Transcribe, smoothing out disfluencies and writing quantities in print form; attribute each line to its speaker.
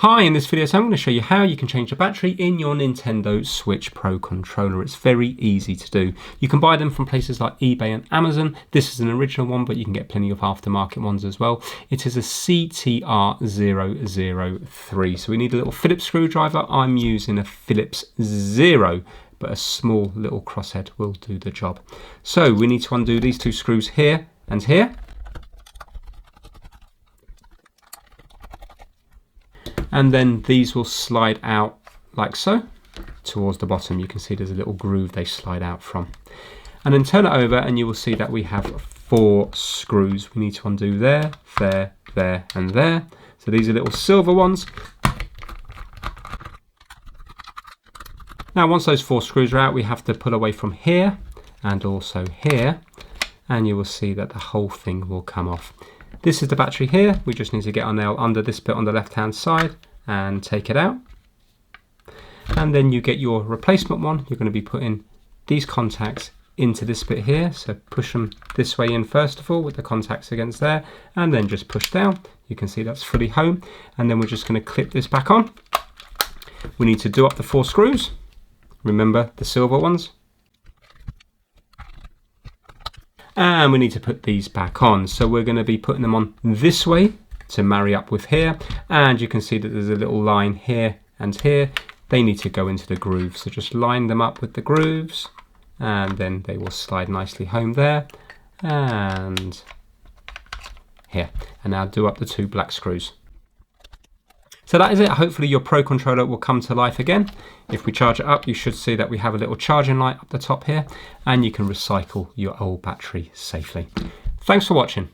Speaker 1: Hi, in this video, so I'm going to show you how you can change the battery in your Nintendo Switch Pro controller. It's very easy to do. You can buy them from places like eBay and Amazon. This is an original one, but you can get plenty of aftermarket ones as well. It is a CTR003. So we need a little Phillips screwdriver. I'm using a Phillips Zero, but a small little crosshead will do the job. So we need to undo these two screws here and here. And then these will slide out like so towards the bottom. You can see there's a little groove they slide out from. And then turn it over and you will see that we have 4 screws. We need to undo there, there, there, and there. So these are little silver ones. Now once those 4 screws are out, we have to pull away from here and also here. And you will see that the whole thing will come off. This is the battery here. We just need to get our nail under this bit on the left hand side and take it out. And then you get your replacement one. You're going to be putting these contacts into this bit here. So push them this way in first of all with the contacts against there, and then just push down. You can see that's fully home. And then we're just going to clip this back on. We need to do up the 4 screws. Remember the silver ones. And we need to put these back on. So we're going to be putting them on this way to marry up with here. And you can see that there's a little line here and here. They need to go into the grooves. So just line them up with the grooves and then they will slide nicely home there and here. And now do up the 2 black screws. So that is it. Hopefully your Pro controller will come to life again. If we charge it up, you should see that we have a little charging light up the top here, and you can recycle your old battery safely. Thanks for watching.